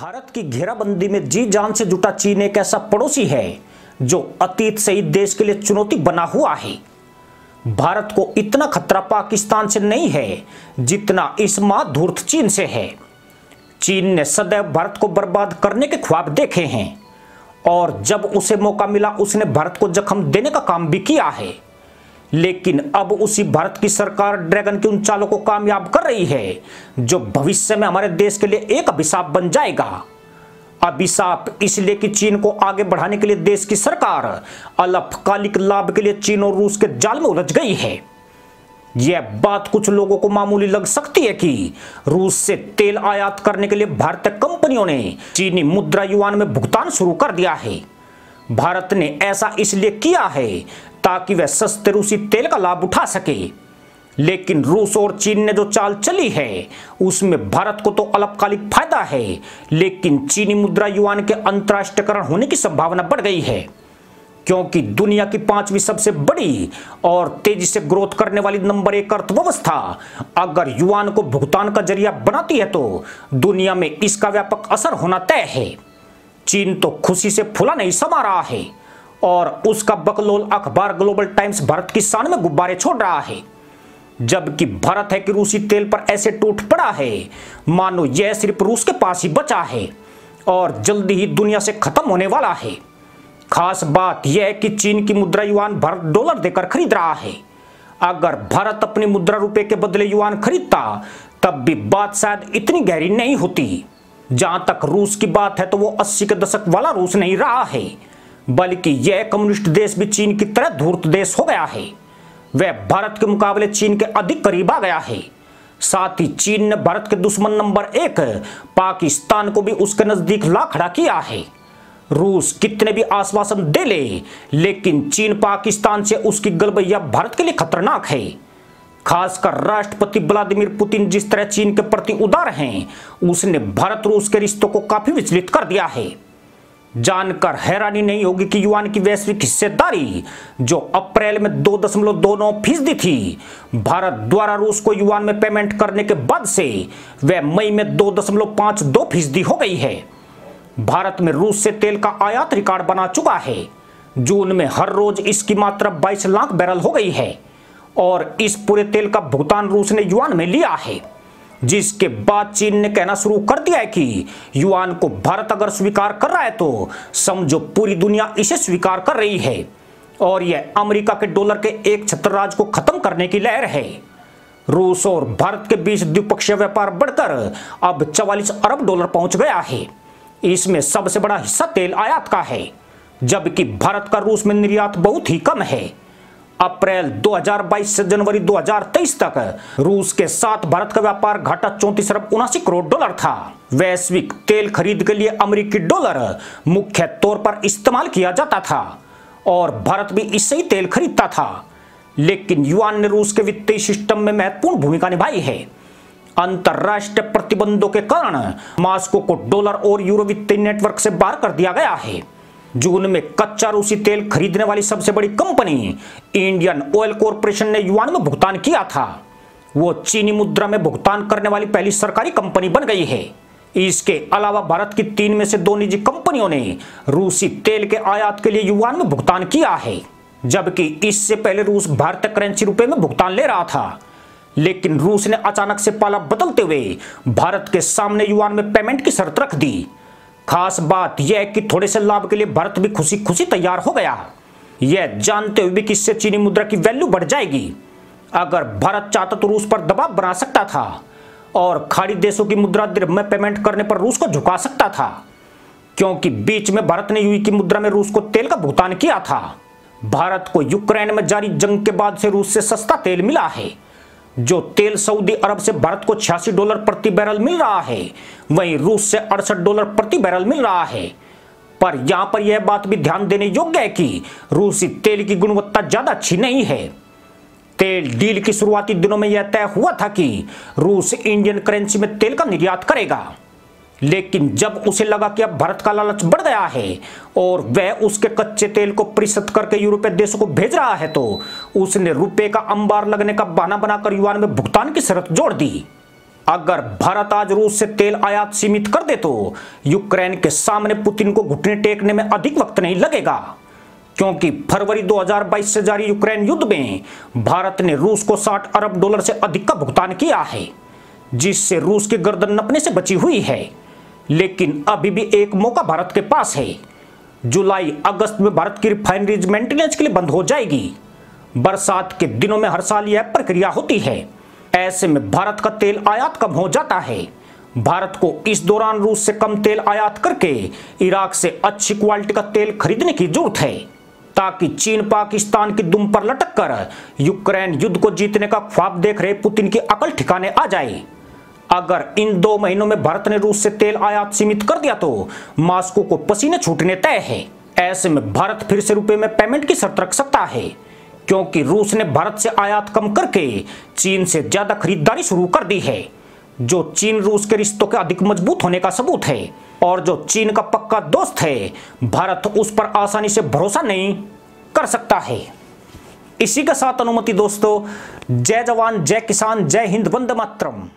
भारत की घेराबंदी में जी जान से जुटा चीन एक ऐसा पड़ोसी है जो अतीत से ही देश के लिए चुनौती बना हुआ है। भारत को इतना खतरा पाकिस्तान से नहीं है जितना इस धूर्त चीन से है। चीन ने सदैव भारत को बर्बाद करने के ख्वाब देखे हैं और जब उसे मौका मिला उसने भारत को जख्म देने का काम भी किया है। लेकिन अब उसी भारत की सरकार ड्रैगन के उन चालों को कामयाब कर रही है जो भविष्य में हमारे देश के लिए एक अभिशाप बन जाएगा। अभिशाप इसलिए कि चीन को आगे बढ़ाने के लिए देश की सरकार अल्पकालिक लाभ के लिए चीन और रूस के जाल में उलझ गई है। यह बात कुछ लोगों को मामूली लग सकती है कि रूस से तेल आयात करने के लिए भारतीय कंपनियों ने चीनी मुद्रा युआन में भुगतान शुरू कर दिया है। भारत ने ऐसा इसलिए किया है ताकि वह सस्ते रूसी तेल का लाभ उठा सके। लेकिन रूस और चीन ने जो चाल चली है उसमें भारत को तो अल्पकालिक फायदा है, लेकिन चीनी मुद्रा युआन के अंतरराष्ट्रीयकरण होने की संभावना बढ़ गई है, क्योंकि दुनिया की 5वीं सबसे बड़ी और तेजी से ग्रोथ करने वाली नंबर 1 अर्थव्यवस्था अगर युआन को भुगतान का जरिया बनाती है तो दुनिया में इसका व्यापक असर होना तय है। चीन तो खुशी से फूला नहीं समा रहा है और उसका बकलोल अखबार ग्लोबल टाइम्स भारत की शान में गुब्बारे छोड़ रहा है, जबकि भारत है कि रूसी तेल पर ऐसे टूट पड़ा है मानो यह सिर्फ रूस के पास ही बचा है और जल्दी ही दुनिया से खत्म होने वाला है। खास बात यह है कि चीन की मुद्रा युआन भारत डॉलर देकर खरीद रहा है। अगर भारत अपनी मुद्रा रुपए के बदले युआन खरीदता तब भी बात शायद इतनी गहरी नहीं होती। जहां तक रूस की बात है तो वो 80 के दशक वाला रूस नहीं रहा है, बल्कि यह कम्युनिस्ट देश भी चीन की तरह धूर्त देश हो गया है। वह भारत के मुकाबले चीन के अधिक करीब आ गया है। साथ ही चीन ने भारत के दुश्मन नंबर 1 पाकिस्तान को भी उसके नजदीक ला खड़ा किया है। रूस कितने भी आश्वासन दे ले, लेकिन चीन पाकिस्तान से उसकी गलबैया भारत के लिए खतरनाक है। खासकर राष्ट्रपति व्लादिमीर पुतिन जिस तरह चीन के प्रति उदार हैं, उसने भारत रूस के रिश्तों को काफी विचलित कर दिया है। जानकर हैरानी नहीं होगी कि युआन की वैश्विक हिस्सेदारी जो अप्रैल में 2.29% थी, भारत द्वारा रूस को युआन में पेमेंट करने के बाद से वह मई में 2.52% हो गई है। भारत में रूस से तेल का आयात रिकॉर्ड बना चुका है। जून में हर रोज इसकी मात्रा 22 लाख बैरल हो गई है और इस पूरे तेल का भुगतान रूस ने युआन में लिया है, जिसके बाद चीन ने कहना शुरू कर दिया है कि युआन को भारत अगर स्वीकार कर रहा है तो समझो पूरी दुनिया इसे स्वीकार कर रही है और यह अमेरिका के डॉलर के एक छत्र राज को खत्म करने की लहर है। रूस और भारत के बीच द्विपक्षीय व्यापार बढ़कर अब 44 अरब डॉलर पहुंच गया है। इसमें सबसे बड़ा हिस्सा तेल आयात का है, जबकि भारत का रूस में निर्यात बहुत ही कम है। अप्रैल 2022 से जनवरी 2023 तक रूस के साथ भारत का व्यापार घाटा 34 अरब 79 करोड़ डॉलर था। वैश्विक तेल खरीद के लिए अमेरिकी डॉलर मुख्य तौर पर इस्तेमाल किया जाता था और भारत भी इससे ही तेल खरीदता था, लेकिन युआन ने रूस के वित्तीय सिस्टम में महत्वपूर्ण भूमिका निभाई है। अंतरराष्ट्रीय प्रतिबंधों के कारण मॉस्को को डॉलर और यूरो वित्तीय नेटवर्क से बाहर कर दिया गया है। जून में कच्चा रूसी तेल खरीदने वाली सबसे बड़ी कंपनी इंडियन ऑयल कॉरपोरेशन ने युआन में भुगतान किया था। वो चीनी मुद्रा में भुगतान करने वाली पहली सरकारी कंपनी बन गई है। इसके अलावा भारत की 3 में से 2 निजी कंपनियों ने रूसी तेल के आयात के लिए युआन में भुगतान किया है, जबकि इससे पहले रूस भारतीय करेंसी रुपए में भुगतान ले रहा था। लेकिन रूस ने अचानक से पाला बदलते हुए भारत के सामने युआन में पेमेंट की शर्त रख दी। खास बात यह है कि थोड़े से लाभ के लिए भारत भी खुशी खुशी तैयार हो गया, यह जानते हुए भी कि इससे चीनी मुद्रा की वैल्यू बढ़ जाएगी। अगर भारत चाहता तो रूस पर दबाव बना सकता था और खाड़ी देशों की मुद्रा द्रव्य में पेमेंट करने पर रूस को झुका सकता था, क्योंकि बीच में भारत ने यूएई की मुद्रा में रूस को तेल का भुगतान किया था। भारत को यूक्रेन में जारी जंग के बाद से रूस से सस्ता तेल मिला है। जो तेल सऊदी अरब से भारत को 86 डॉलर प्रति बैरल मिल रहा है, वहीं रूस से 68 डॉलर प्रति बैरल मिल रहा है। पर यहां पर यह बात भी ध्यान देने योग्य है कि रूसी तेल की गुणवत्ता ज्यादा अच्छी नहीं है। तेल डील की शुरुआती दिनों में यह तय हुआ था कि रूस इंडियन करेंसी में तेल का निर्यात करेगा, लेकिन जब उसे लगा कि अब भारत का लालच बढ़ गया है और वह उसके कच्चे तेल को परिशुद्ध करके यूरोपीय देशों को भेज रहा है, तो उसने रुपए का अंबार लगने का बहाना बनाकर युआन में भुगतान की शर्त जोड़ दी। अगर भारत आज रूस से तेल आयात सीमित कर दे तो यूक्रेन के सामने पुतिन को घुटने टेकने में अधिक वक्त नहीं लगेगा, क्योंकि फरवरी 2022 से जारी यूक्रेन युद्ध में भारत ने रूस को $60 अरब से अधिक का भुगतान किया है, जिससे रूस की गर्दन नपने से बची हुई है। लेकिन अभी भी एक मौका भारत के पास है। जुलाई अगस्त में भारत की रिफाइनरीज मेंटेनेंस के लिए बंद हो जाएगी। बरसात के दिनों में हर साल यह प्रक्रिया होती है। ऐसे में भारत का तेल आयात कम हो जाता है। भारत को इस दौरान रूस से कम तेल आयात करके इराक से अच्छी क्वालिटी का तेल खरीदने की जरूरत है, ताकि चीन पाकिस्तान की दुम पर लटक कर यूक्रेन युद्ध को जीतने का ख्वाब देख रहे पुतिन की अकल ठिकाने आ जाए। अगर इन 2 महीनों में भारत ने रूस से तेल आयात सीमित कर दिया तो मॉस्को को पसीने छूटने तय है। ऐसे में भारत फिर से रुपए में पेमेंट की शर्त रख सकता है, क्योंकि रूस ने भारत से आयात कम करके चीन से ज्यादा खरीदारी शुरू कर दी है, जो चीन रूस के रिश्तों के अधिक मजबूत होने का सबूत है। और जो चीन का पक्का दोस्त है, भारत उस पर आसानी से भरोसा नहीं कर सकता है। इसी के साथ अनुमति दोस्तों, जय जवान जय किसान जय हिंद, वंदे मातरम।